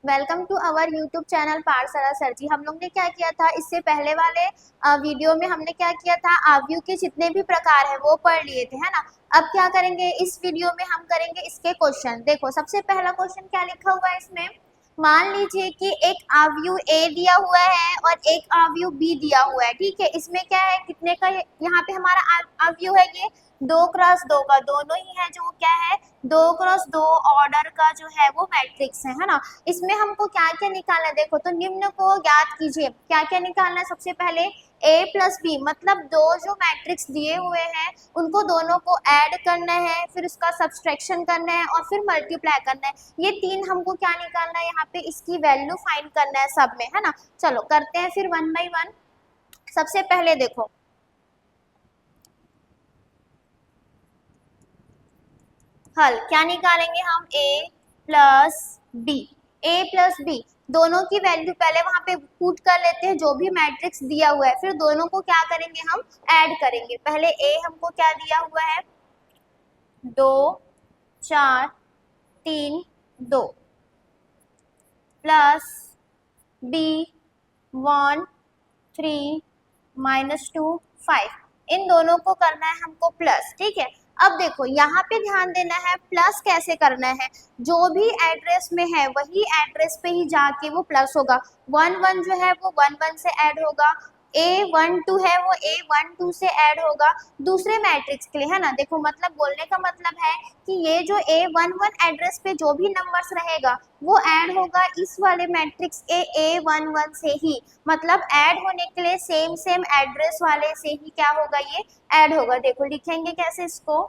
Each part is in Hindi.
Welcome to our YouTube channel Pathshala sir ji. हम लोग ने क्या किया था, इससे पहले वाले वीडियो में हमने क्या किया था, आव्यूह के जितने भी प्रकार है वो पढ़ लिए थे, है ना। अब क्या करेंगे, इस वीडियो में हम करेंगे इसके क्वेश्चन। देखो सबसे पहला क्वेश्चन क्या लिखा हुआ है इसमें। मान लीजिए कि एक आव्यूह ए दिया हुआ है और एक आव्यूह बी दिया हुआ है, ठीक है। इसमें क्या है, कितने का यहाँ पे हमारा आव्यूह है, ये 2x2 का, दोनों ही है जो क्या है 2x2 ऑर्डर का जो है वो मैट्रिक्स है ना। इसमें हमको क्या क्या निकालना है, देखो तो निम्न को ज्ञात कीजिए। क्या क्या निकालना है, सबसे पहले a प्लस बी, मतलब दो जो मैट्रिक्स दिए हुए हैं उनको दोनों को ऐड करना है, फिर उसका सब्सट्रैक्शन करना है और फिर मल्टीप्लाई करना है। ये तीन हमको क्या निकालना है, यहाँ पे इसकी वैल्यू फाइंड करना है सब में, है ना। चलो करते हैं फिर वन बाई वन। सबसे पहले देखो हल क्या निकालेंगे हम, a plus B. A plus B दोनों की वैल्यू पहले वहां पे पुट कर लेते हैं, जो भी मैट्रिक्स दिया हुआ है, फिर दोनों को क्या करेंगे हम ऐड करेंगे। पहले ए हमको क्या दिया हुआ है, 2 4 3 2 प्लस बी 1 3 -2 5, इन दोनों को करना है हमको प्लस, ठीक है। अब देखो यहाँ पे ध्यान देना है प्लस कैसे करना है, जो भी एड्रेस में है वही एड्रेस पे ही जाके वो प्लस होगा। 1 1 जो है वो 1 1 से ऐड होगा, A12 है वो A12 से ऐड होगा दूसरे मैट्रिक्स के लिए, है ना। देखो मतलब बोलने का मतलब है कि ये जो A11 एड्रेस पे जो भी नंबर्स रहेगा वो ऐड होगा इस वाले मैट्रिक्स के A11 से ही, मतलब ऐड होने के लिए सेम एड्रेस वाले से ही क्या होगा, ये ऐड होगा। देखो लिखेंगे कैसे इसको,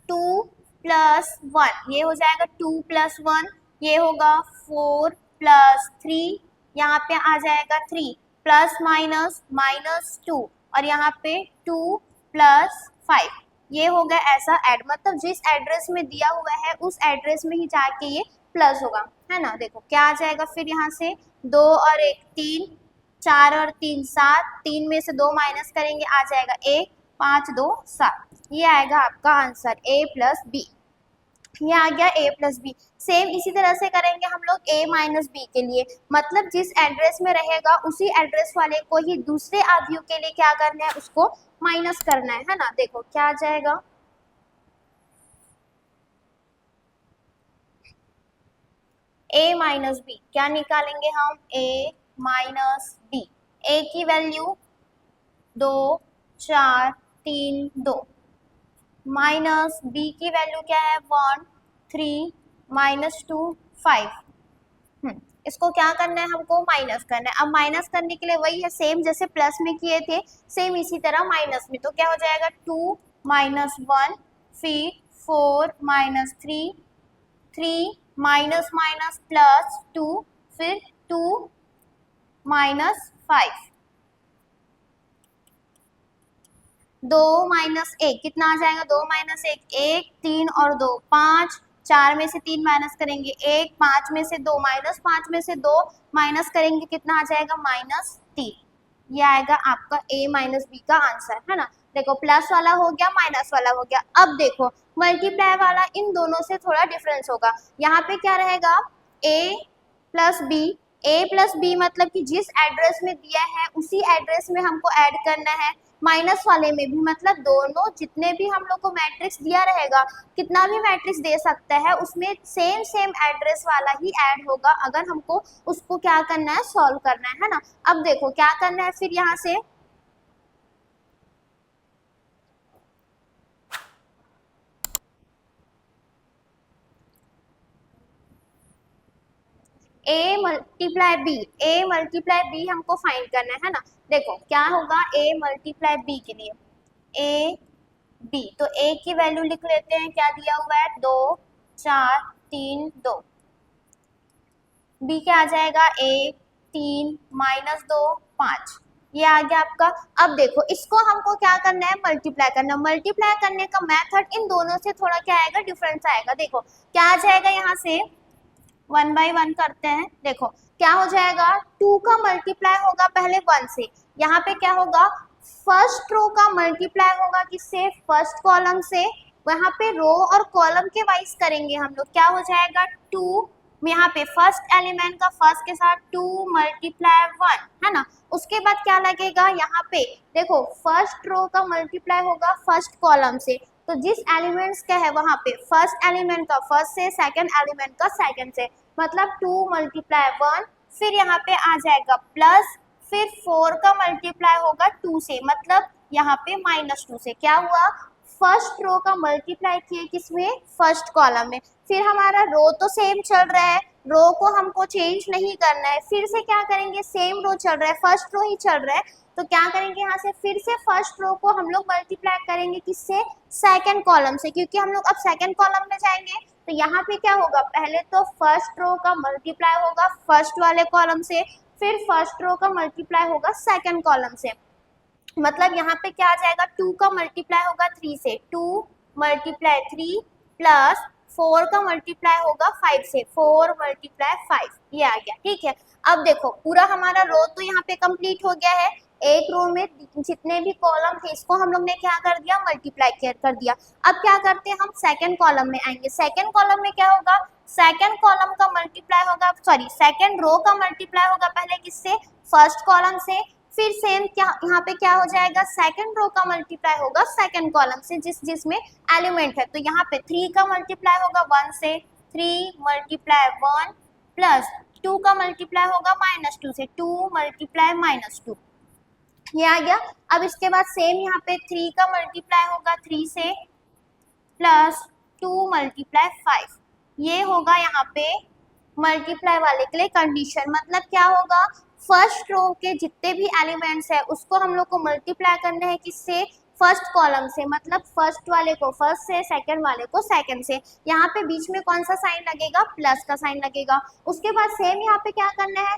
2 + 1 ये हो जाएगा 2 + 1, ये होगा 4 + 3, यहाँ पे आ जाएगा 3 प्लस माइनस -2 और यहाँ पे 2 + 5, ये हो गया ऐसा ऐड, मतलब जिस एड्रेस में दिया हुआ है उस एड्रेस में ही जाके ये प्लस होगा, है ना। देखो क्या आ जाएगा फिर यहाँ से, 2 और 1 3, 4 और 3 7, 3 में से 2 माइनस करेंगे आ जाएगा 1, 5 2 7, ये आएगा आपका आंसर A प्लस बी। ये आ गया A प्लस बी। सेम इसी तरह से करेंगे हम लोग A माइनस बी के लिए, मतलब जिस एड्रेस में रहेगा उसी एड्रेस वाले को ही दूसरे आव्यूह के लिए क्या करना है, उसको माइनस करना है ना। देखो क्या आ जाएगा, A माइनस बी क्या निकालेंगे हम, A माइनस बी। A की वैल्यू 2 4 3 2 माइनस बी की वैल्यू क्या है 1 3 -2 5। इसको क्या करना है, हमको माइनस करना है। अब माइनस करने के लिए वही है सेम जैसे प्लस में किए थे, सेम इसी तरह माइनस में, तो क्या हो जाएगा 2 -1 फिर 4 -3 3 माइनस माइनस प्लस 2 फिर 2 -5, 2 -1 कितना आ जाएगा, 2 -1 1 3 और 2 5, 4 में से 3 माइनस करेंगे 1, 5 में से 2 -5 में से 2 माइनस करेंगे कितना आ जाएगा -3, ये आएगा आपका A माइनस बी का आंसर, है ना। देखो प्लस वाला हो गया, माइनस वाला हो गया। अब देखो मल्टीप्लाई वाला इन दोनों से थोड़ा डिफरेंस होगा। यहाँ पे क्या रहेगा, A plus B, A plus B मतलब कि जिस एड्रेस में दिया है उसी एड्रेस में हमको ऐड करना है। माइनस वाले में भी मतलब दोनों जितने भी हम लोग को मैट्रिक्स दिया रहेगा, कितना भी मैट्रिक्स दे सकता है, उसमें सेम एड्रेस वाला ही ऐड होगा अगर हमको उसको क्या करना है, सॉल्व करना है ना। अब देखो क्या करना है फिर यहाँ से, A multiply B, A multiply B हमको फाइंड करना है ना। देखो क्या होगा, A मल्टीप्लाई बी के लिए A बी, तो A की वैल्यू लिख लेते हैं, क्या दिया हुआ है 2 4 3 2, बी क्या आ जाएगा 1 3 -2 5, ये आ गया आपका। अब देखो इसको हमको क्या करना है, मल्टीप्लाई करना। मल्टीप्लाई करने का मेथड इन दोनों से थोड़ा क्या आएगा, डिफरेंस आएगा। देखो क्या आ जाएगा, यहाँ से 1 बाई 1 करते हैं। देखो क्या हो जाएगा, 2 का मल्टीप्लाई होगा पहले 1 से, यहाँ पे क्या होगा, फर्स्ट रो का मल्टीप्लाई होगा किससे, फर्स्ट कॉलम से। वहां पे रो और कॉलम के वाइज करेंगे हम लोग, क्या हो जाएगा 2 यहाँ पे फर्स्ट एलिमेंट का फर्स्ट के साथ 2 मल्टीप्लाई 1 है ना। उसके बाद क्या लगेगा यहाँ पे, देखो फर्स्ट रो का मल्टीप्लाई होगा फर्स्ट कॉलम से, तो जिस एलिमेंट्स का है वहां पे फर्स्ट एलिमेंट का फर्स्ट से, सेकंड एलिमेंट का सेकंड से, मतलब 2 मल्टीप्लाई 1, फिर यहाँ पे आ जाएगा प्लस, फिर 4 का मल्टीप्लाई होगा 2 से, मतलब यहाँ पे -2 से। क्या हुआ, फर्स्ट रो का मल्टीप्लाई किए किसमें, फर्स्ट कॉलम में। फिर हमारा रो तो सेम चल रहा है, रो को हमको चेंज नहीं करना है, फिर से क्या करेंगे, सेम रो चल रहा है, फर्स्ट रो ही चल रहा है, तो क्या करेंगे यहाँ से फिर से फर्स्ट रो को हम लोग मल्टीप्लाई करेंगे किससे, सेकंड कॉलम से, क्योंकि हम लोग अब सेकंड कॉलम में जाएंगे। तो यहाँ पे क्या होगा, पहले तो फर्स्ट रो का मल्टीप्लाई होगा फर्स्ट वाले कॉलम से, फिर फर्स्ट रो का मल्टीप्लाई होगा सेकंड कॉलम से, मतलब यहाँ पे क्या आ जाएगा, 2 का मल्टीप्लाई होगा 3 से, 2 मल्टीप्लाई 3 प्लस 4 का मल्टीप्लाई होगा 5 से, 4 मल्टीप्लाई 5, ये आ गया। ठीक है, अब देखो पूरा हमारा रो तो यहाँ पे कंप्लीट हो गया है, एक रो में जितने भी कॉलम थे इसको हम लोग ने क्या कर दिया, मल्टीप्लाई कर दिया। अब क्या करते हैं, हम सेकंड कॉलम में आएंगे। सेकंड कॉलम में क्या होगा, सेकंड कॉलम का मल्टीप्लाई होगा, सॉरी सेकंड रो का मल्टीप्लाई होगा पहले किससे, फर्स्ट कॉलम से, फिर सेम क्या यहाँ पे क्या हो जाएगा, सेकंड रो का मल्टीप्लाई होगा सेकंड कॉलम से जिसमें एलिमेंट है, तो यहाँ पे 3 का मल्टीप्लाई होगा 1 से, 3 मल्टीप्लाई 1 प्लस 2 का मल्टीप्लाई होगा -2 से, 2 मल्टीप्लाई -2, ये आ गया। अब इसके बाद सेम यहाँ पे 3 का मल्टीप्लाई होगा 3 से प्लस 2 मल्टीप्लाई 5, ये होगा यहाँ पे मल्टीप्लाई वाले के लिए कंडीशन, मतलब क्या होगा, फर्स्ट रो के जितने भी एलिमेंट्स है उसको हम लोग को मल्टीप्लाई करने हैं किससे, फर्स्ट कॉलम से, मतलब फर्स्ट वाले को फर्स्ट से, सेकंड वाले को सेकंड से। यहाँ पे बीच में कौन सा साइन लगेगा, प्लस का साइन लगेगा। उसके बाद सेम यहाँ पे क्या करना है,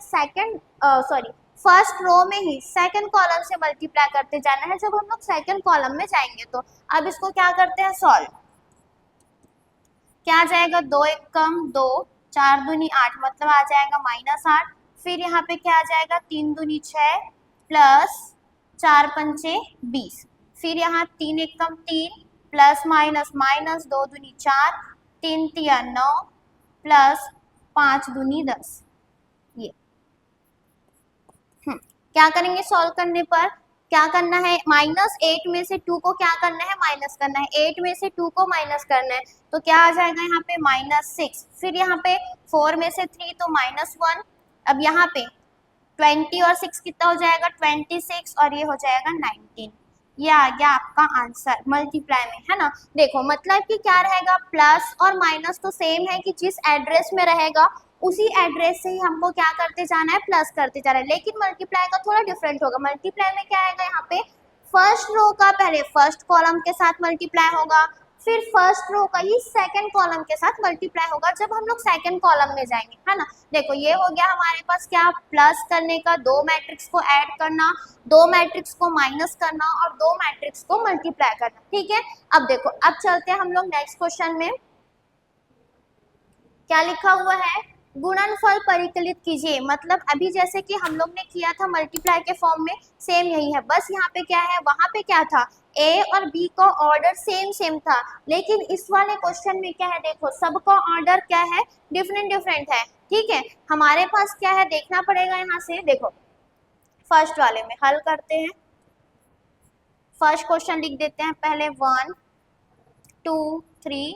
फर्स्ट रो में ही सेकंड कॉलम से मल्टीप्लाई करते जाना है जब हम लोग सेकंड कॉलम में जाएंगे। तो अब इसको क्या करते हैं, सॉल्व, क्या आ जाएगा, 2 एकम 2, 4 दूनी 8, मतलब आ जाएगा -8, फिर यहाँ पे क्या आ जाएगा, 3 दूनी 6 प्लस 4 पंचे 20, फिर यहाँ 3 एकम 3 प्लस माइनस 2 दूनी 4, 3 तिया 9 प्लस 5 दूनी 10, ये क्या करेंगे सॉल्व करने पर, क्या करना है, -8 में से 2 को क्या करना है, माइनस करना है, 8 में से 2 को माइनस करना है, तो क्या आ जाएगा यहाँ पे -6, फिर यहाँ पे 4 में से 3 तो -1, अब यहाँ पे 20 और 6 कितना हो जाएगा, 26, और ये हो जाएगा 19, ये आ गया आपका आंसर मल्टीप्लाई में, है ना। देखो मतलब कि क्या रहेगा, प्लस और माइनस तो सेम है कि जिस एड्रेस में रहेगा उसी एड्रेस से ही हमको क्या करते जाना है, प्लस करते जाना है, लेकिन मल्टीप्लाई का थोड़ा डिफरेंट होगा। मल्टीप्लाई में क्या आएगा, यहाँ पे फर्स्ट रो का पहले फर्स्ट कॉलम के साथ मल्टीप्लाई होगा, फिर फर्स्ट रो का ही सेकंड कॉलम के साथ मल्टीप्लाई होगा जब हम लोग सेकंड कॉलम में जाएंगे, है ना। देखो ये हो गया हमारे पास क्या, प्लस करने का, 2 मैट्रिक्स को ऐड करना, 2 मैट्रिक्स को माइनस करना और 2 मैट्रिक्स को मल्टीप्लाई करना। ठीक है, अब देखो अब चलते हैं हम लोग नेक्स्ट क्वेश्चन में, क्या लिखा हुआ है, गुणनफल परिकलित कीजिए। मतलब अभी जैसे कि हम लोग ने किया था मल्टीप्लाई के फॉर्म में, सेम यही है, बस यहाँ पे क्या है, वहां पे क्या था, ए और बी का ऑर्डर सेम था, लेकिन इस वाले क्वेश्चन में क्या है, देखो सबका ऑर्डर क्या है, डिफरेंट है। ठीक है, हमारे पास क्या है देखना पड़ेगा, यहाँ से देखो फर्स्ट वाले में हल करते हैं। फर्स्ट क्वेश्चन लिख देते हैं पहले, 1 2 3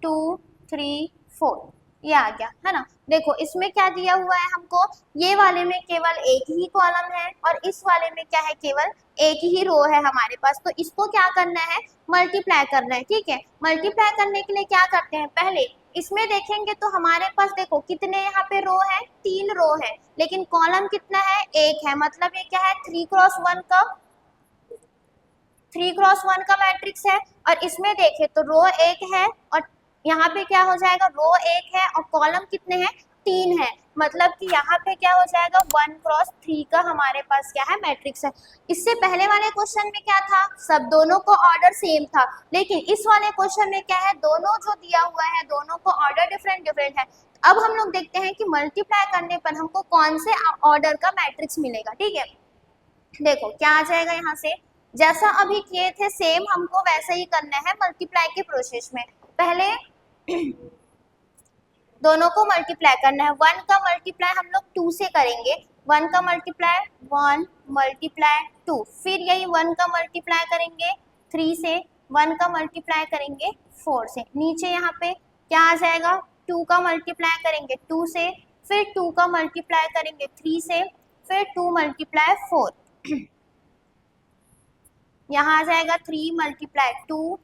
2 3 4, ये आ गया, है ना। देखो इसमें क्या दिया हुआ है हमको, ये वाले में केवल एक ही कॉलम है और इस वाले में क्या है, केवल एक ही रो है हमारे पास, तो इसको क्या करना है, मल्टीप्लाई करना है। ठीक है, मल्टीप्लाई करने के लिए क्या करते हैं, पहले इसमें देखेंगे तो हमारे पास देखो कितने यहाँ पे रो है, 3 रो है, लेकिन कॉलम कितना है, 1 है, मतलब ये क्या है, 3x1 का मैट्रिक्स है। और इसमें देखे तो रो 1 है और यहाँ पे क्या हो जाएगा, रो 1 है और कॉलम कितने हैं, 3 है, मतलब कि यहाँ पे क्या हो जाएगा, 1x3 का हमारे पास क्या है, मैट्रिक्स है। इससे पहले वाले क्वेश्चन में क्या था, सब दोनों को ऑर्डर सेम था, लेकिन इस वाले क्वेश्चन में क्या है, दोनों जो दिया हुआ है दोनों को ऑर्डर डिफरेंट है। अब हम लोग देखते हैं कि मल्टीप्लाई करने पर हमको कौन से ऑर्डर का मैट्रिक्स मिलेगा। ठीक है, देखो क्या आ जाएगा, यहाँ से जैसा अभी किए थे सेम हमको वैसे ही करना है मल्टीप्लाई के प्रोसेस में। पहले दोनों को मल्टीप्लाई करना है। 1 का मल्टीप्लाई हम लोग 2 से करेंगे, 1 का मल्टीप्लाई 1 मल्टीप्लाई 2, फिर यही 1 का मल्टीप्लाई करेंगे 3 से, 1 का मल्टीप्लाई करेंगे 4 से, नीचे यहाँ पे क्या आ जाएगा 2 का मल्टीप्लाई करेंगे 2 से, फिर 2 का मल्टीप्लाई करेंगे 3 से, फिर 2 मल्टीप्लाई 4 यहाँ आ जाएगा 3 मल्टीप्लाई 2,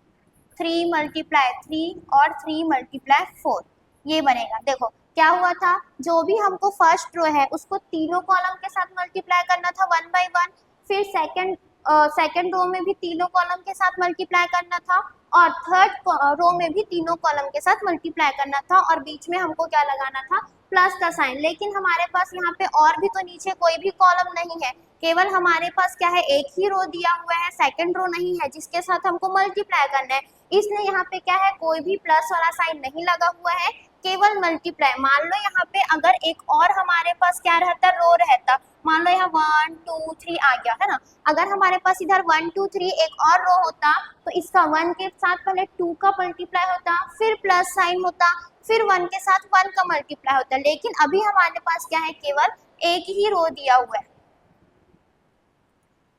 3 मल्टीप्लाई 3 और 3 मल्टीप्लाई 4, ये बनेगा। देखो क्या हुआ था, जो भी हमको फर्स्ट रो है उसको तीनों कॉलम के साथ मल्टीप्लाई करना था 1 बाई 1, फिर सेकंड रो में भी तीनों कॉलम के साथ मल्टीप्लाई करना था, और थर्ड रो में भी तीनों कॉलम के साथ मल्टीप्लाई करना था, और बीच में हमको क्या लगाना था, प्लस का साइन। लेकिन हमारे पास यहाँ पे और भी तो नीचे कोई भी कॉलम नहीं है, केवल हमारे पास क्या है, एक ही रो दिया हुआ है, सेकंड रो नहीं है जिसके साथ हमको मल्टीप्लाई करना है, इसलिए यहाँ पे क्या है, कोई भी प्लस वाला साइन नहीं लगा हुआ है, केवल मल्टीप्लाई। मान लो यहाँ पे अगर एक और हमारे पास क्या रहता, रो रहता, मान लो यहाँ 1 2 3 आ गया है ना, अगर हमारे पास इधर 1 2 3 एक और रो होता तो इसका 1 के साथ पहले 2 का मल्टीप्लाई होता, फिर प्लस साइन होता, फिर 1 के साथ 1 का मल्टीप्लाई होता, लेकिन अभी हमारे पास क्या है, केवल एक ही रो दिया हुआ है,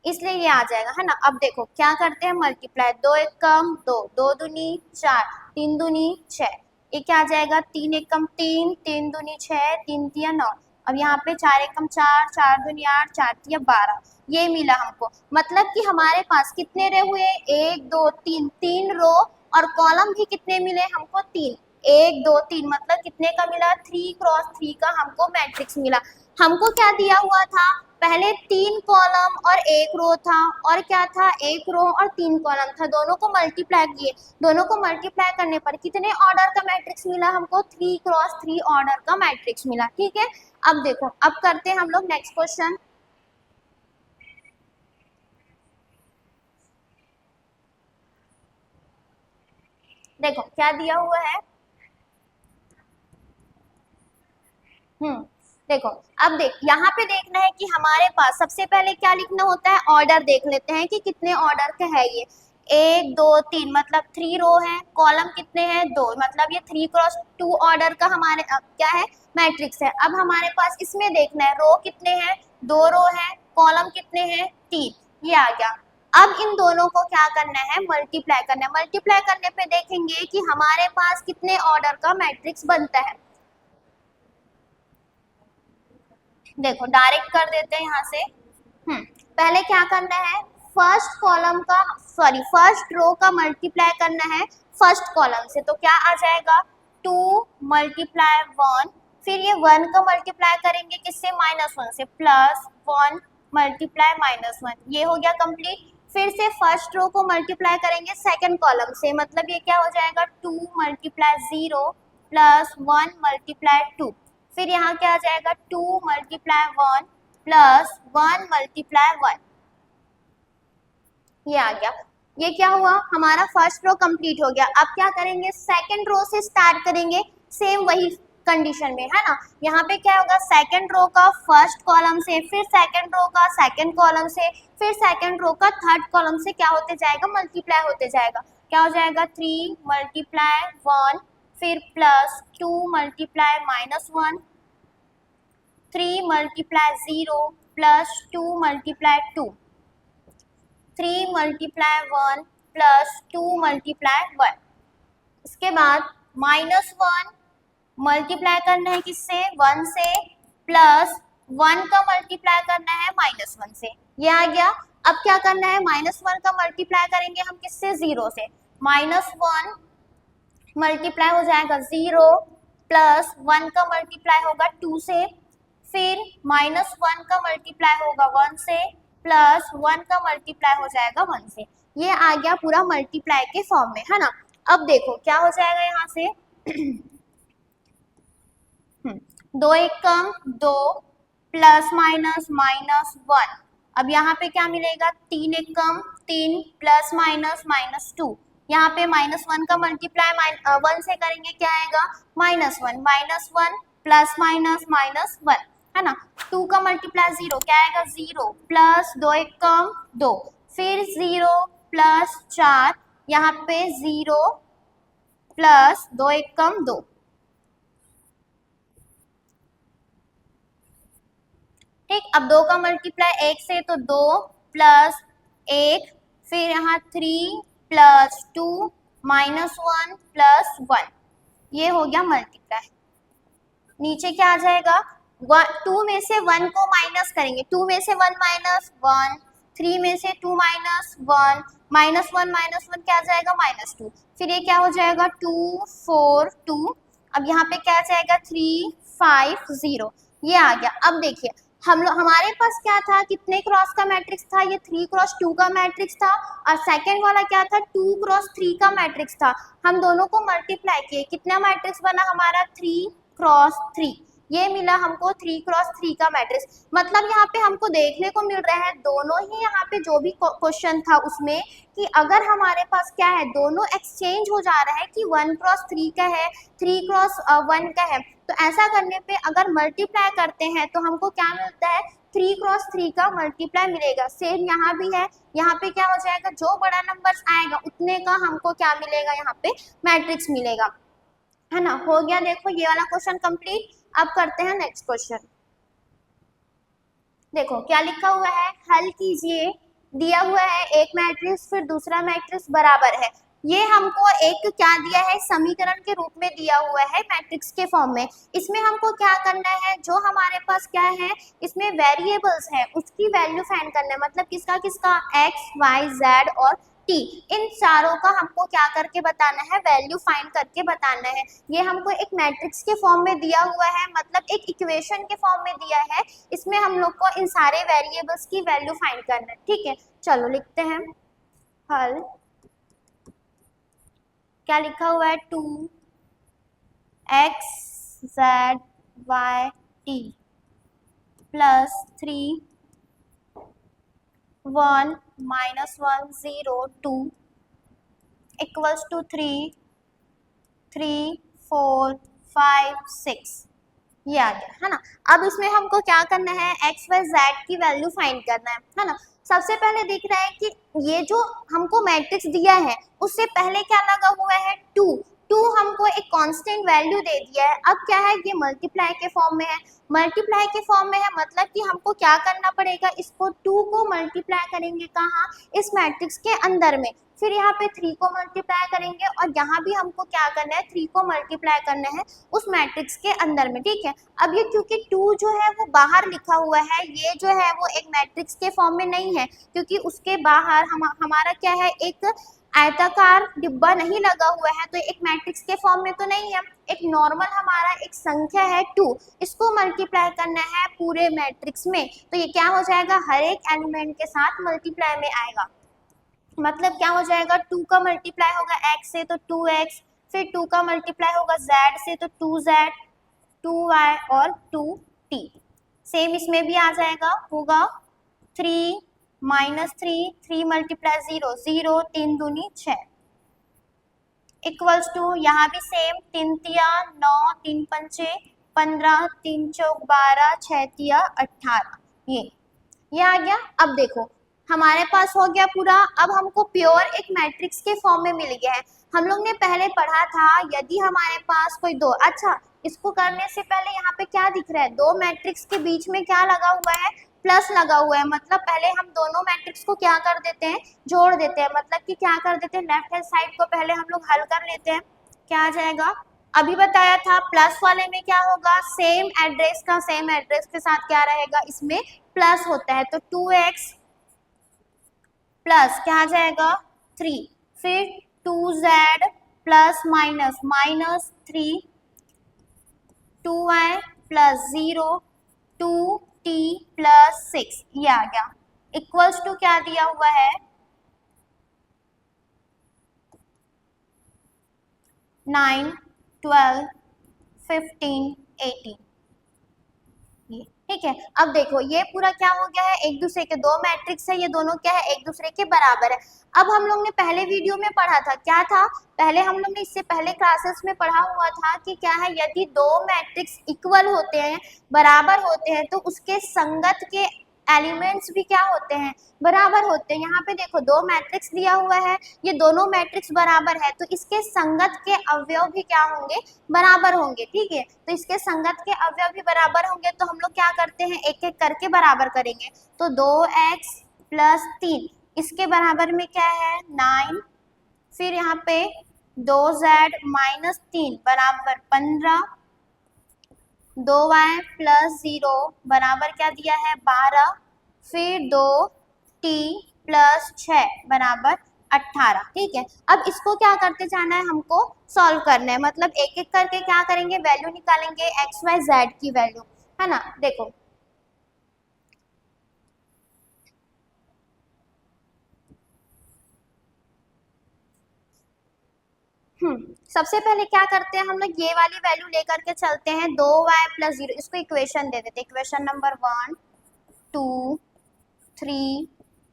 इसलिए ये आ जाएगा है ना। अब देखो क्या करते हैं, मल्टीप्लाई, 2 एक कम 2, 2 दूनी 4, 3 दूनी 6, ये क्या आ जाएगा, 3 एक कम 3, 3 दूनी 6, 3 तिया 9, अब यहाँ पे 4 एक कम 4, 4 दूनी 8, 4 तिया 12, ये मिला हमको। मतलब कि हमारे पास कितने रे हुए, 1 2 3, 3 रो, और कॉलम भी कितने मिले हमको, 3, 1 2 3, मतलब कितने का मिला, 3 क्रॉस 3 का हमको मैट्रिक्स मिला। हमको क्या दिया हुआ था, पहले 3 कॉलम और 1 रो था, और क्या था, 1 रो और 3 कॉलम था, दोनों को मल्टीप्लाई किए, दोनों को मल्टीप्लाई करने पर कितने ऑर्डर का मैट्रिक्स मिला हमको, 3 क्रॉस 3 ऑर्डर का मैट्रिक्स मिला। ठीक है, अब देखो, अब करते हैं हम लोग नेक्स्ट क्वेश्चन। देखो क्या दिया हुआ है, देखो अब देख, यहाँ पे देखना है कि हमारे पास सबसे पहले क्या लिखना होता है, ऑर्डर देख लेते हैं कि कितने ऑर्डर के है ये, 1 2 3, मतलब 3 रो है, कॉलम कितने हैं 2, मतलब ये 3 क्रॉस 2 ऑर्डर का हमारे क्या है, मैट्रिक्स है। अब हमारे पास इसमें देखना है रो कितने हैं, 2 रो है, कॉलम कितने हैं 3, ये आ गया। अब इन दोनों को क्या करना है, मल्टीप्लाई करना है। मल्टीप्लाई करने पे देखेंगे कि हमारे पास कितने ऑर्डर का मैट्रिक्स बनता है। देखो डायरेक्ट कर देते हैं यहाँ से। पहले क्या करना है, फर्स्ट कॉलम का, सॉरी फर्स्ट रो का मल्टीप्लाई करना है फर्स्ट कॉलम से, तो क्या आ जाएगा, 2 मल्टीप्लाई 1, फिर ये 1 का मल्टीप्लाई करेंगे किससे, -1 से, प्लस 1 मल्टीप्लाई -1, ये हो गया कंप्लीट। फिर से फर्स्ट रो को मल्टीप्लाई करेंगे सेकंड कॉलम से, मतलब ये क्या हो जाएगा, 2 मल्टीप्लाई 0 प्लस 1 मल्टीप्लाई 2, फिर यहाँ क्या आ जाएगा, 2 मल्टीप्लाई 1 प्लस 1 मल्टीप्लाई 1, ये आ गया। ये क्या हुआ, हमारा फर्स्ट रो कंप्लीट हो गया। अब क्या करेंगे, सेकंड रो से स्टार्ट करेंगे, सेम वही कंडीशन में है ना। यहाँ पे क्या होगा, सेकंड रो का फर्स्ट कॉलम से, फिर सेकंड रो का सेकंड कॉलम से, फिर सेकंड रो का थर्ड कॉलम से क्या होते जाएगा, मल्टीप्लाई होते जाएगा। क्या हो जाएगा, 3 मल्टीप्लाई 1, फिर plus 2 multiply -1, 3 multiply 0 plus 2 multiply 2, 3 multiply 1 plus 2 multiply 1, इसके बाद -1 मल्टीप्लाई करना है किससे, 1 से, प्लस 1 का मल्टीप्लाई करना है -1 से, ये आ गया। अब क्या करना है, -1 का मल्टीप्लाई करेंगे हम किससे, 0 से, -1 मल्टीप्लाई हो जाएगा 0 प्लस 1 का मल्टीप्लाई होगा 2 से, फिर -1 का मल्टीप्लाई होगा 1 से, प्लस 1 का मल्टीप्लाई हो जाएगा 1 से, ये आ गया पूरा मल्टीप्लाई के फॉर्म में, है ना। अब देखो क्या हो जाएगा यहाँ से 2 एक कम 2 प्लस माइनस -1, अब यहाँ पे क्या मिलेगा, 3 एक कम 3 प्लस माइनस -2, यहाँ पे -1 का मल्टीप्लाई 1 से करेंगे क्या आएगा, -1, -1 प्लस -1 है ना। 2 का मल्टीप्लाई 0 क्या आएगा, 0 प्लस 2 एक कम 2, फिर 0 प्लस 4, यहाँ पे 0 प्लस 2 एक कम 2, ठीक, अब 2 का मल्टीप्लाई 1 से तो 2 प्लस 1, फिर यहाँ 3 प्लस 2 माइनस 1 प्लस 1, ये हो गया मल्टीप्लाई। नीचे क्या आ जाएगा, 2 में से 1 को माइनस करेंगे, 2 में से 1 माइनस 1, 3 में से 2 माइनस 1, माइनस 1 क्या आ जाएगा -2, फिर ये क्या हो जाएगा 2 4 2, अब यहाँ पे क्या आ जाएगा 3 5 0, ये आ गया। अब देखिए हमारे पास क्या था, कितने क्रॉस का मैट्रिक्स था, ये 3 क्रॉस 2 का मैट्रिक्स था, और सेकंड वाला क्या था 2 क्रॉस 3 का मैट्रिक्स था। हम दोनों को मल्टीप्लाई किए, कितना मैट्रिक्स बना हमारा 3 क्रॉस 3, ये मिला हमको 3 क्रॉस 3 का मैट्रिक्स। मतलब यहाँ पे हमको देखने को मिल रहा है दोनों ही, यहाँ पे जो भी क्वेश्चन था उसमें, कि अगर हमारे पास क्या है दोनों एक्सचेंज हो जा रहा है कि 1 क्रॉस 3 का है, 3 क्रॉस 1 का है, तो ऐसा करने पे अगर मल्टीप्लाई करते हैं तो हमको क्या मिलता है 3 क्रॉस 3 का मल्टीप्लाई मिलेगा। सेम यहाँ भी है, यहाँ पे क्या हो जाएगा, जो बड़ा नंबर आएगा उतने का हमको क्या मिलेगा, यहाँ पे मैट्रिक्स मिलेगा, है ना। हो गया, देखो ये वाला क्वेश्चन कंप्लीट। अब करते हैं नेक्स्ट क्वेश्चन। देखो क्या लिखा हुआ है, हल कीजिए, दिया हुआ है एक मैट्रिक्स फिर दूसरा मैट्रिक्स बराबर है। ये हमको एक क्या दिया है, समीकरण के रूप में दिया हुआ है मैट्रिक्स के फॉर्म में। इसमें हमको क्या करना है, जो हमारे पास क्या है इसमें वेरिएबल्स है उसकी वैल्यू फाइंड करना है, मतलब किसका किसका, x y z और t, इन चारों का हमको क्या करके बताना है, वैल्यू फाइंड करके बताना है। ये हमको एक मैट्रिक्स के फॉर्म में दिया हुआ है, मतलब एक इक्वेशन के फॉर्म में दिया है, इसमें हम लोग को इन सारे वेरिएबल्स की वैल्यू फाइंड करना है। ठीक है, चलो लिखते हैं हल। क्या लिखा हुआ है, 2x z y t plus 3 1 -1 0 2 equals to 3 3 4 5 6, ये आ गया, है ना। अब इसमें हमको क्या करना है, x y z की वैल्यू फाइंड करना है ना। सबसे पहले दिख रहा है कि ये जो हमको मैट्रिक्स दिया है उससे पहले क्या लगा हुआ है 2 हमको एक कांस्टेंट वैल्यू दे दिया है। अब क्या है, ये मल्टीप्लाई के फॉर्म में है, मल्टीप्लाई के फॉर्म में है, मतलब कि हमको क्या करना पड़ेगा, इसको 2 को मल्टीप्लाई करेंगे कहाँ, इस मैट्रिक्स के अंदर में, फिर यहाँ पे 3 को मल्टीप्लाई करेंगे, और यहाँ भी हमको क्या करना है 3 को मल्टीप्लाई करना है उस मैट्रिक्स के अंदर में। ठीक है, अब ये क्योंकि 2 जो है वो बाहर लिखा हुआ है, ये जो है वो एक मैट्रिक्स के फॉर्म में नहीं है, क्योंकि उसके बाहर हमारा क्या है, एक आयताकार डिब्बा नहीं लगा हुआ है, तो एक मैट्रिक्स के फॉर्म में तो नहीं है, एक नॉर्मल हमारा एक संख्या है 2, इसको मल्टीप्लाई करना है पूरे मैट्रिक्स में, तो ये क्या हो जाएगा, हर एक एलिमेंट के साथ मल्टीप्लाई में आएगा। मतलब क्या हो जाएगा, 2 का मल्टीप्लाई होगा x से तो 2x, फिर 2 का मल्टीप्लाई होगा z से तो 2z, 2y और 2t। सेम इसमें भी आ जाएगा, होगा 3 -3 3 मल्टीप्लाई 0 0 3 दूनी 6 इक्वल्स टू, यहाँ भी सेम 3 तिया 9 3 पंचे 15 3 चौक 12 6 तिया 18, ये आ गया। अब देखो हमारे पास हो गया पूरा। अब हमको प्योर एक मैट्रिक्स के फॉर्म में मिल गया है। हम लोग ने पहले पढ़ा था यदि हमारे पास कोई दो, अच्छा इसको करने से पहले यहाँ पे क्या दिख रहा है, दो मैट्रिक्स के बीच में क्या लगा हुआ है, प्लस लगा हुआ है, मतलब पहले हम दोनों मैट्रिक्स को क्या कर देते हैं, जोड़ देते हैं, मतलब कि क्या कर देते हैं, लेफ्ट हैंड साइड को पहले हम लोग हल कर लेते हैं। क्या आ जाएगा, अभी बताया था प्लस वाले में क्या होगा, सेम एड्रेस का सेम एड्रेस के साथ क्या रहेगा, इसमें प्लस होता है, तो 2x प्लस क्या आ जाएगा 3, फिर 2z plus minus -3 2y plus 0 2t plus 6, ये आ गया, इक्वल्स टू क्या दिया हुआ है 9 12 15 18, ठीक है। अब देखो ये पूरा क्या हो गया है, एक दूसरे के दो मैट्रिक्स है, ये दोनों क्या है, एक दूसरे के बराबर है। अब हम लोग ने पहले वीडियो में पढ़ा था, क्या था, पहले हम लोग ने इससे पहले क्लासेस में पढ़ा हुआ था कि क्या है, यदि दो मैट्रिक्स इक्वल होते हैं, बराबर होते हैं, तो उसके संगत के एलिमेंट्स भी क्या होते हैं, बराबर होते हैं। यहाँ पे देखो दो मैट्रिक्स दिया हुआ है, ये दोनों मैट्रिक्स बराबर है, तो इसके संगत के अवयव भी क्या होंगे, बराबर होंगे। ठीक है, तो इसके संगत के अवयव भी बराबर होंगे, तो हम लोग क्या करते हैं, एक एक करके बराबर करेंगे। तो 2x + 3 इसके बराबर में क्या है 9, फिर यहाँ पे 2z - 3 बराबर 15, 2y + 0 बराबर क्या दिया है 12, फिर 2t + 6 बराबर 18। ठीक है, अब इसको क्या करते जाना है, हमको सॉल्व करना है, मतलब एक एक करके क्या करेंगे, वैल्यू निकालेंगे x y z की वैल्यू, है ना। देखो सबसे पहले क्या करते हैं हम लोग, ये वाली वैल्यू लेकर के चलते हैं, 2y + 0, इसको इक्वेशन दे देते हैं, इक्वेशन नंबर 1 2 3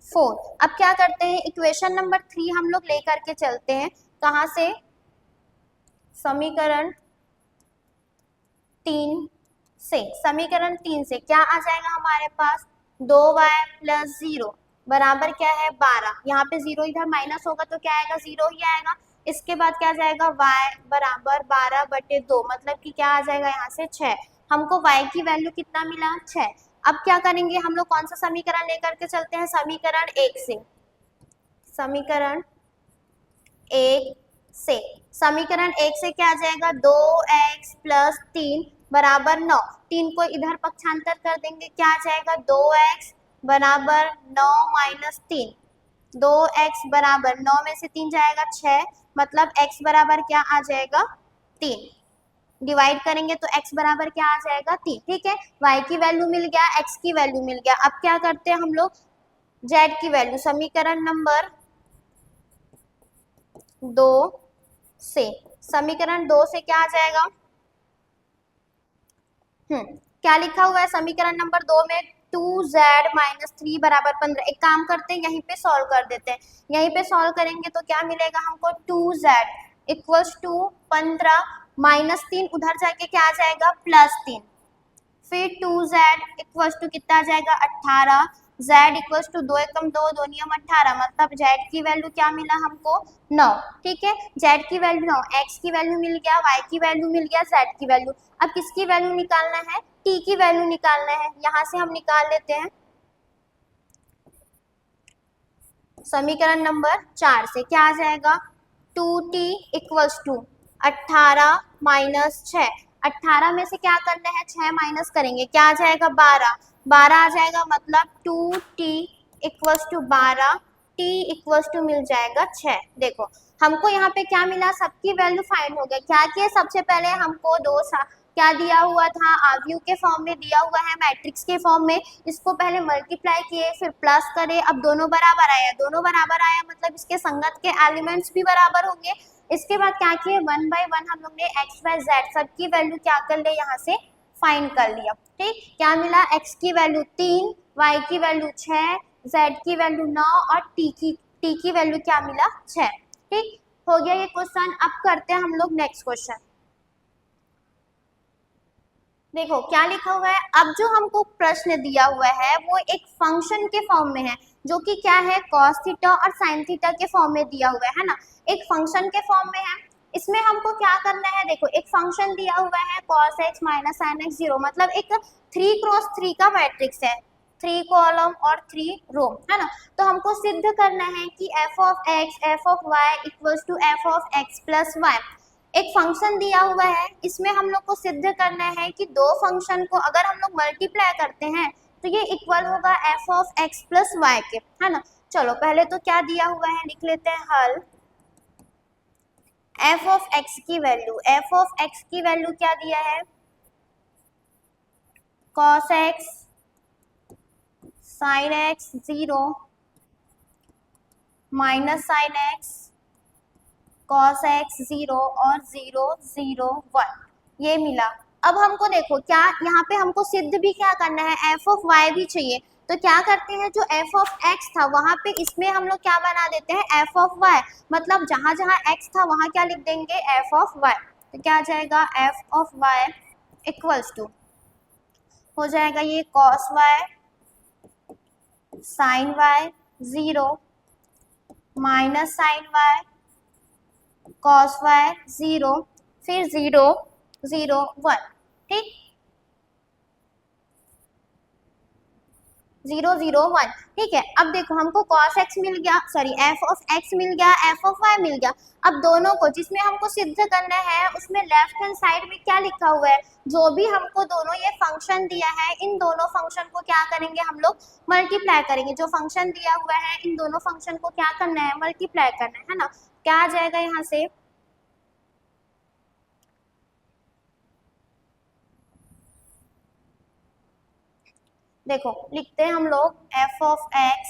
4। अब क्या करते हैं, इक्वेशन नंबर 3 हम लोग लेकर के चलते हैं, कहाँ से, समीकरण 3 से। समीकरण 3 से क्या आ जाएगा हमारे पास, 2y + 0 बराबर क्या है 12, यहाँ पे 0 इधर माइनस होगा तो क्या आएगा, 0 ही आएगा। इसके बाद क्या जाएगा, y बराबर 12/2, मतलब कि क्या आ जाएगा यहाँ से 6। हमको y की वैल्यू कितना मिला, 6। अब क्या करेंगे हम लोग, कौन सा समीकरण लेकर के चलते हैं, समीकरण 1 से। समीकरण 1 से, समीकरण 1 से क्या आ जाएगा, 2x + 3 बराबर 9, 3 को इधर पक्षांतर कर देंगे, क्या आ जाएगा 2x बराबर 9 - 3, 2x बराबर 9 में से 3 जाएगा 6, मतलब x बराबर क्या आ जाएगा 3। डिवाइड करेंगे तो x बराबर क्या आ जाएगा 3। ठीक है, y की वैल्यू मिल गया, x की वैल्यू मिल गया। अब क्या करते हैं हम लोग, z की वैल्यू, समीकरण नंबर 2 से। समीकरण 2 से क्या आ जाएगा, क्या लिखा हुआ है समीकरण नंबर 2 में, 2z - 3 बराबर 15। एक काम करते हैं, यहीं पे सॉल्व कर देते हैं, यहीं पे सॉल्व करेंगे तो क्या मिलेगा हमको, 2z = 15 - 3 उधर जाके क्या आ जाएगा +3, फिर 2z = कितना आ जाएगा 18, z = 2 एकम 2 2 नियम 18, मतलब z की वैल्यू क्या मिला हमको 9। ठीक है, z की वैल्यू 9, x की वैल्यू मिल गया, y की वैल्यू मिल गया, z की वैल्यू। अब किसकी वैल्यू निकालना है, t की वैल्यू निकालना है, यहाँ से हम निकाल लेते हैं, समीकरण नंबर 4 से क्या आ जाएगा, 2t = 18 - 6, 18 में से क्या करना है 6 माइनस करेंगे, क्या आ जाएगा 12, 12 आ जाएगा, मतलब 2t = 12, t मिल जाएगा 6। देखो हमको यहाँ पे क्या मिला, सबकी वैल्यू फाइंड हो गया। क्या किया, सबसे पहले हमको क्या दिया हुआ था, आव्यूह के फॉर्म में दिया हुआ है, मैट्रिक्स के फॉर्म में, इसको पहले मल्टीप्लाई किए, फिर प्लस करे, अब दोनों बराबर आया, दोनों बराबर आया मतलब इसके संगत के एलिमेंट्स भी बराबर होंगे। इसके बाद क्या किए, 1 बाय 1 हम लोग ने x y z सबकी वैल्यू क्या कर ले, यहाँ से फाइंड कर लिया। ठीक, क्या मिला, x की वैल्यू 3, y की वैल्यू 6, z की वैल्यू 9 और t की वैल्यू क्या मिला 6। ठीक, हो गया ये क्वेश्चन। अब करते हैं हम लोग नेक्स्ट क्वेश्चन। देखो क्या लिखा हुआ है, अब जो हमको प्रश्न दिया हुआ है वो एक फंक्शन के फॉर्म में है, जो कि क्या है, cos थीटा और sin थीटा के फॉर्म में दिया हुआ है ना, एक फंक्शन के फॉर्म में है। इसमें हमको क्या करना है, देखो एक फंक्शन दिया हुआ है cos x - sin x 0, मतलब एक 3x3 का मैट्रिक्स है, 3 कॉलम और 3 रो, है ना। तो हमको सिद्ध करना है कि f of x f of y = f of x + y। एक फंक्शन दिया हुआ है, इसमें हम लोग को सिद्ध करना है कि दो फंक्शन को अगर हम लोग मल्टीप्लाई करते हैं तो ये इक्वल होगा f of x + y के, है ना। चलो पहले तो क्या दिया हुआ है लिख लेते हैं, हल f of x की वैल्यू क्या दिया है, cos x sin x 0 - sin x cos x 0 और 0 0 1 ये मिला। अब हमको देखो क्या यहाँ पे हमको सिद्ध भी क्या करना है, f of y भी चाहिए, तो क्या करते हैं, जो f of x था वहां पे इसमें हम लोग क्या बना देते हैं f of y, मतलब जहां जहां x था वहां क्या लिख देंगे f of y, तो क्या आ जाएगा f of y = हो जाएगा ये cos y sine Y 0 minus sine Y cos Y 0 फिर 0 0 1, ठीक, 0 0 1, ठीक है। अब देखो हमको cos x मिल गया, सॉरी f ऑफ x मिल गया, f ऑफ y मिल गया। अब दोनों को जिसमें हमको सिद्ध करना है उसमें लेफ्ट हैंड साइड में क्या लिखा हुआ है, जो भी हमको दोनों ये फंक्शन दिया है इन दोनों फंक्शन को क्या करेंगे हम लोग मल्टीप्लाई करेंगे। जो फंक्शन दिया हुआ है इन दोनों फंक्शन को क्या करना है मल्टीप्लाई करना है ना। क्या आ जाएगा यहाँ से, देखो लिखते हैं हम लोग f of x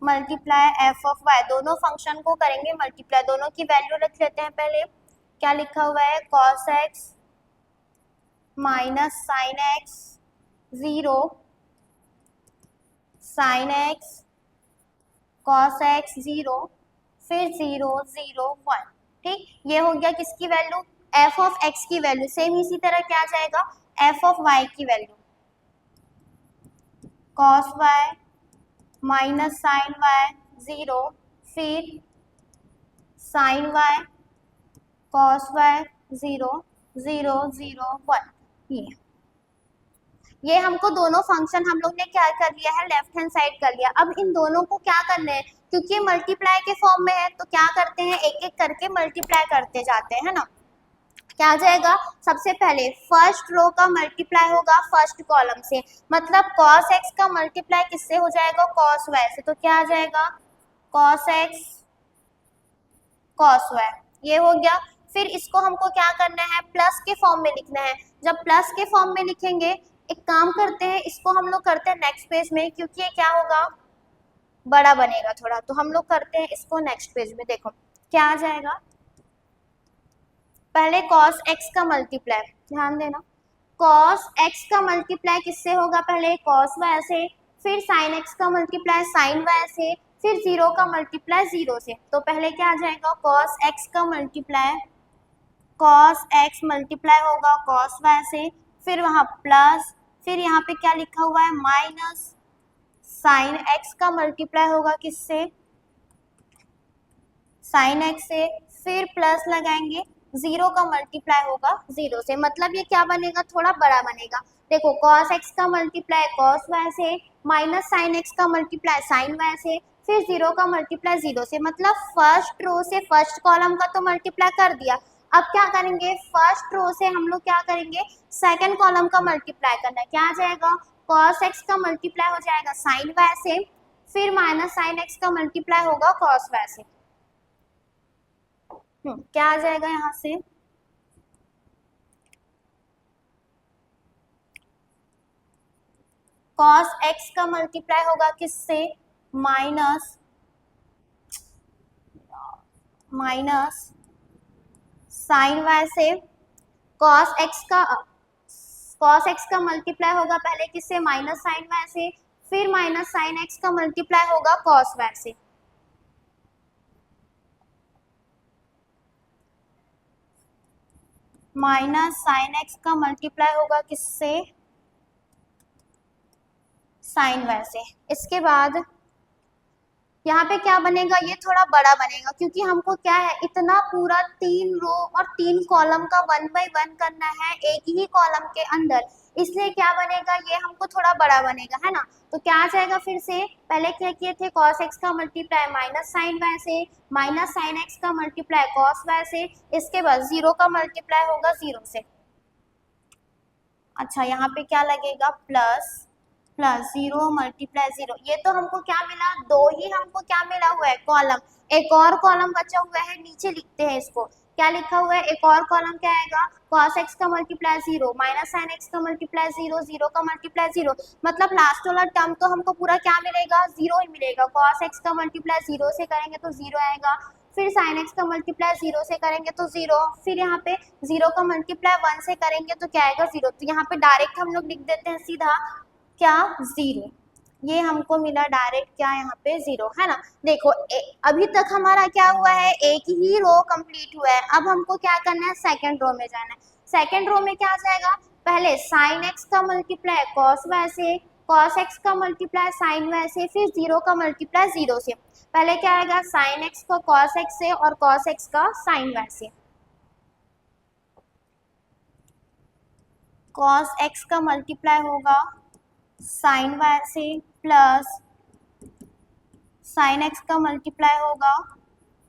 multiply F of Y, दोनों फंक्शन को करेंगे मल्टीप्लाई, दोनों की वैल्यू रख लेते हैं पहले। क्या लिखा हुआ है cos x minus sine x 0 sine x cos x 0 फिर 0 0 1, ठीक। ये हो गया किसकी वैल्यू f ऑफ x की वैल्यू। सेम इसी तरह क्या जाएगा f ऑफ y की value cos y minus sine Y 0 फिर साइन वाई कॉस वाई 0 0 0 1। ये हमको दोनों फंक्शन हम लोग ने क्या कर लिया है लेफ्ट हैंड साइड कर लिया। अब इन दोनों को क्या करना है, क्योंकि मल्टीप्लाई के फॉर्म में है तो क्या करते हैं एक एक करके मल्टीप्लाई करते जाते हैं ना। क्या आ जाएगा, सबसे पहले फर्स्ट रो का मल्टीप्लाई होगा फर्स्ट कॉलम से, मतलब cos x का मल्टीप्लाई किससे हो जाएगा cos y से, तो क्या आ जाएगा cos x cos y, ये हो गया। फिर इसको हमको क्या करना है प्लस के फॉर्म में लिखना है। जब प्लस के फॉर्म में लिखेंगे एक काम करते हैं इसको हम लोग करते हैं नेक्स्ट पेज में, क्योंकि ये क्या होगा बड़ा बनेगा थोड़ा, तो हम लोग करते हैं इसको नेक्स्ट पेज में। देखो क्या आ जाएगा, पहले cos x का मल्टीप्लाई, ध्यान देना cos x का मल्टीप्लाई किससे होगा पहले cos y से, फिर sin x का मल्टीप्लाई sin y से, फिर 0 का मल्टीप्लाई 0 से। तो पहले क्या आ जाएगा cos x का मल्टीप्लाई cos x मल्टीप्लाई होगा cos y से, फिर वहां प्लस, फिर यहाँ पे क्या लिखा हुआ है माइनस, sin x का मल्टीप्लाई होगा किससे sin x से, फिर प्लस लगाएंगे 0 का मल्टीप्लाई होगा 0 से, मतलब ये क्या बनेगा थोड़ा बड़ा बनेगा। देखो cos x का मल्टीप्लाई cos y से, माइनस sin x का मल्टीप्लाई sin y से, फिर 0 का मल्टीप्लाई 0 से, मतलब फर्स्ट रो से फर्स्ट कॉलम का तो मल्टीप्लाई कर दिया। अब क्या करेंगे फर्स्ट रो से हम लोग क्या करेंगे सेकंड कॉलम का मल्टीप्लाई करना है। क्या आ जाएगा cos x का मल्टीप्लाई हो जाएगा sin y से, फिर माइनस sin x का मल्टीप्लाई होगा cos y से। क्या आ जाएगा यहाँ से cos x का मल्टीप्लाई होगा किससे माइनस sin y से, cos x का मल्टीप्लाई होगा पहले किससे माइनस sin y से, फिर माइनस sin x का मल्टीप्लाई होगा cos y से। माइनस sin x का मल्टीप्लाई होगा किससे sin y से। इसके बाद यहाँ पे क्या बनेगा ये थोड़ा बड़ा बनेगा, क्योंकि हमको क्या है इतना पूरा 3 रो और 3 कॉलम का 1 बाय 1 करना है एक ही कॉलम के अंदर, इसलिए क्या बनेगा ये हमको थोड़ा बड़ा बनेगा है ना। तो क्या आ जाएगा फिर से, पहले क्या किए थे cos x का मल्टीप्लाई माइनस sin y से, माइनस sin x का मल्टीप्लाई cos y से, इसके बाद 0 का मल्टीप्लाई होगा 0 से। अच्छा यहाँ पे क्या लगेगा प्लस 0 मल्टीप्लाई 0, ये तो हमको क्या मिला दो ही हमको क्या मिला हुआ है कॉलम, एक और कॉलम बचा हुआ है नीचे लिखते हैं इसको। क्या लिखा हुआ है एक और कॉलम क्या आएगा cos x का मल्टीप्लाई 0 माइनस sin x का मल्टीप्लाई 0 0 का मल्टीप्लाई 0, मतलब लास्ट वाला टर्म तो हमको पूरा क्या मिलेगा 0 ही मिलेगा। cos x का मल्टीप्लाई 0 से करेंगे तो 0 आएगा, फिर sin x का मल्टीप्लाई 0 से करेंगे तो 0, फिर यहाँ पे 0 का मल्टीप्लाई 1 से करेंगे तो क्या आएगा 0। तो यहाँ पे डायरेक्ट हम लोग लिख देते हैं सीधा क्या 0, ये हमको मिला डायरेक्ट क्या यहाँ पे 0 है ना। देखो अभी तक हमारा क्या हुआ है एक ही रो कंप्लीट हुआ है। अब हमको क्या करना है सेकंड रो में जाना है। सेकंड रो में क्या आ जाएगा पहले sin x का मल्टीप्लाई cos y से, cos x का मल्टीप्लाई sin y से, फिर 0 का मल्टीप्लाई 0 से। पहले क्या आएगा, sin x को cos x से और cos x का sin y से। cos x का मल्टीप्लाई होगा sin y से प्लस sin x का मल्टीप्लाई होगा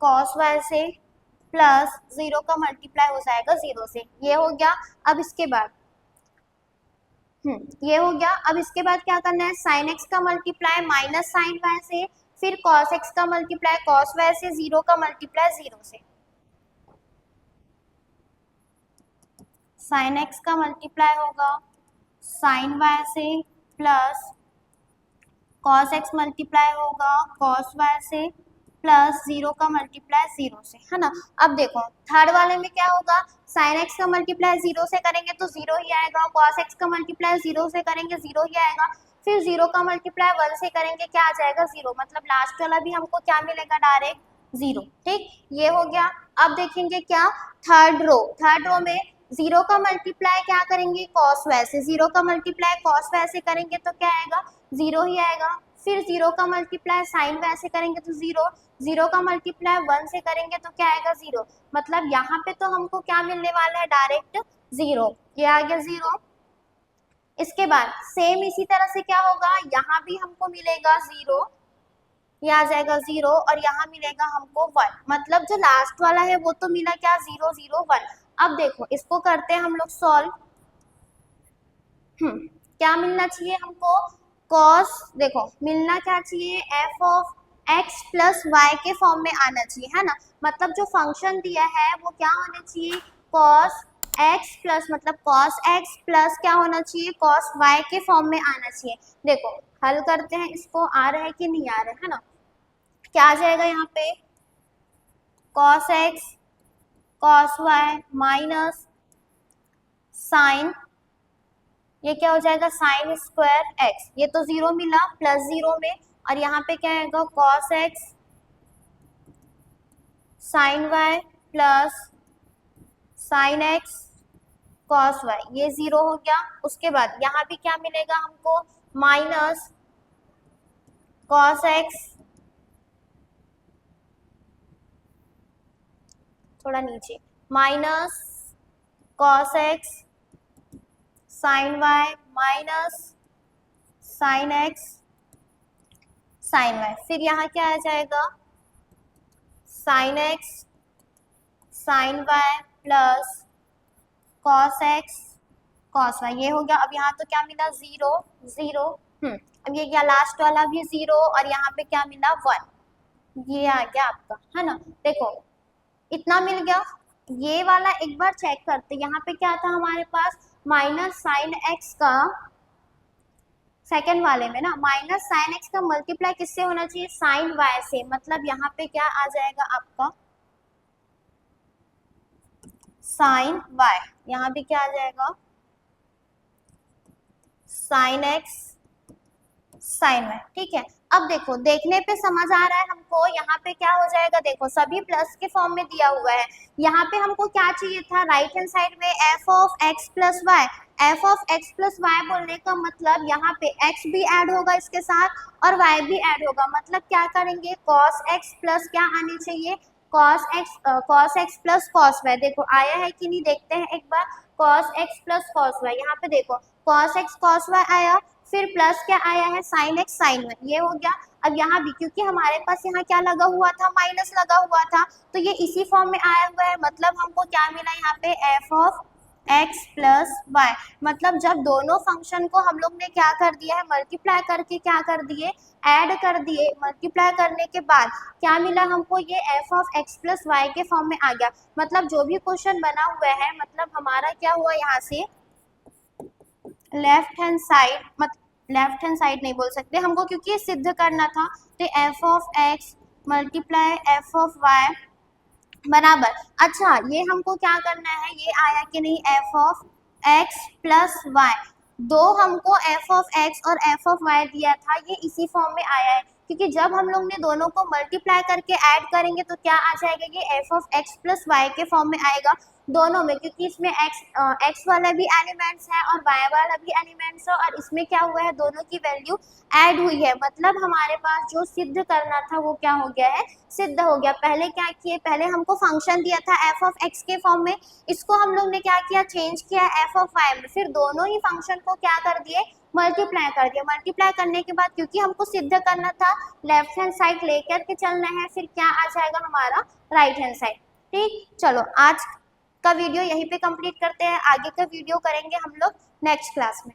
cos y से प्लस 0 का मल्टीप्लाई हो जाएगा 0 से। ये हो गया। अब इसके बाद ये हो गया। अब इसके बाद क्या करना है, sin x का मल्टीप्लाई माइनस sin y से, फिर cos x का मल्टीप्लाई cos y से, 0 का मल्टीप्लाई 0 से। sin x का मल्टीप्लाई होगा sin y से प्लस cos x मल्टीप्लाई होगा cos y से प्लस 0 का मल्टीप्लाई 0 से, है ना। अब देखो थर्ड वाले में क्या होगा, sin x का मल्टीप्लाई 0 से करेंगे तो 0 ही आएगा, cos x का मल्टीप्लाई 0 से करेंगे 0 ही आएगा, फिर 0 का मल्टीप्लाई 1 से करेंगे क्या आ जाएगा 0, मतलब लास्ट वाला भी हमको क्या मिलेगा, डायरेक्ट 0। ठीक, ये हो गया। अब देखेंगे क्या, थर्ड रो में 0 का मल्टीप्लाई क्या करेंगे, cos y से, 0 का मल्टीप्लाई cos y से करेंगे तो क्या आएगा 0 ही आएगा, फिर 0 का मल्टीप्लाई sin y से करेंगे तो 0, 0 का मल्टीप्लाई 1 से करेंगे तो क्या आएगा 0, मतलब यहाँ पे तो हमको क्या मिलने वाला है, डायरेक्ट 0। ये आ गया 0। इसके बाद सेम इसी तरह से क्या होगा, यहाँ भी हमको मिलेगा 0, ये आ जाएगा 0 और यहाँ मिलेगा हमको 1, मतलब जो लास्ट वाला है वो तो मिला क्या 0 0 1। अब देखो इसको करते हैं हम लोग सॉल्व। क्या मिलना चाहिए हमको, cos, देखो मिलना क्या चाहिए, f of x plus Y के फॉर्म में आना चाहिए, है ना। मतलब जो फंक्शन दिया है वो क्या होना चाहिए, cos x प्लस, मतलब cos x प्लस क्या होना चाहिए, cos y के फॉर्म में आना चाहिए। देखो हल करते हैं इसको, आ रहा है कि नहीं आ रहा है ना। क्या आ जाएगा यहाँ पे, cos x cos y minus sine, ये क्या हो जाएगा साइन स्क्वायर x, ये तो 0 मिला प्लस 0 में, और यहाँ पे क्या आएगा cos x sin y plus sin x cos y, ये 0 हो गया। उसके बाद यहाँ भी क्या मिलेगा हमको, माइनस cos x, थोड़ा नीचे, minus cos x sin y minus sin x sin y, फिर यहाँ क्या आ जाएगा sin x sin y plus cos x cos y, ये हो गया। अब यहाँ तो क्या मिला 0 0, अब ये क्या लास्ट वाला भी 0 और यहाँ पे क्या मिला 1, ये आ गया आपका, है ना। देखो इतना मिल गया। ये वाला एक बार चेक करते, यहाँ पे क्या था हमारे पास, माइनस साइन एक्स का, सेकेंड वाले में ना माइनस साइन एक्स का मल्टीप्लाई किससे होना चाहिए, साइन वाई से, मतलब यहाँ पे क्या आ जाएगा आपका साइन वाई, यहाँ भी क्या आ जाएगा साइन एक्स साइन वाई। ठीक है, अब देखो देखने पे समझ आ रहा है हमको, यहाँ पे क्या हो जाएगा, देखो सभी प्लस के फॉर्म में दिया हुआ है। यहाँ पे हमको क्या चाहिए था, राइट हैंड साइड में f of x plus Y, f of x plus Y बोलने का मतलब यहाँ पे x भी ऐड होगा इसके साथ और y भी ऐड होगा, मतलब क्या करेंगे cos x प्लस क्या आनी चाहिए, cos x plus cos y। देखो आया है कि नहीं, देखते हैं एक बार, cos x plus cos y, यहाँ पे देखो cos x cos y आया, फिर प्लस क्या आया है sin x sin y, ये हो गया। अब यहाँ भी क्योंकि हमारे पास यहाँ क्या लगा हुआ था, माइनस लगा हुआ था, तो ये इसी फॉर्म में आया हुआ है, मतलब हमको क्या मिला यहाँ पे f of x plus Y, मतलब जब दोनों फंक्शन को हम लोग ने क्या कर दिया है, मल्टीप्लाई करके क्या कर दिए, ऐड कर दिए, मल्टीप्लाई करने के बाद क्या मिला हमको, ये f of x plus Y के फॉर्म में आ गया। मतलब जो भी क्वेश्चन बना हुआ है, मतलब हमारा क्या हुआ यहाँ से लेफ्ट हैंड साइड, मतलब लेफ्ट हैंड साइड नहीं बोल सकते हमको क्योंकि ये सिद्ध करना था, तो f of x multiply f of y बराबर, अच्छा ये हमको क्या करना है, ये आया कि नहीं f of x plus y, दो हमको f ऑफ x और f ऑफ y दिया था, ये इसी फॉर्म में आया है क्योंकि जब हम लोग ने दोनों को मल्टीप्लाई करके ऐड करेंगे तो क्या आ जाएगा, ये f of x plus y के फॉर्म में आएगा। दोनों में, क्योंकि इसमें एक्स वाला भी एलिमेंट्स है और वाई वाला भी एलिमेंट्स है, और इसमें क्या हुआ है, दोनों की वैल्यू ऐड हुई है। मतलब हमारे पास जो सिद्ध करना था वो क्या हो गया है, सिद्ध हो गया। पहले क्या किए, पहले हमको फंक्शन दिया था एफ ऑफ एक्स के फॉर्म में, इसको हम लोग ने क्या किया, चेंज किया एफ ऑफ वाई में, फिर दोनों ही फंक्शन को क्या कर दिए, मल्टीप्लाई कर दिया। मल्टीप्लाई करने के बाद क्योंकि हमको सिद्ध करना था, लेफ्ट हैंड साइड लेकर के चलना है, फिर क्या आ जाएगा हमारा राइट हैंड साइड। ठीक, चलो आज का वीडियो यहीं पे कंप्लीट करते हैं, आगे का वीडियो करेंगे हम लोग नेक्स्ट क्लास में।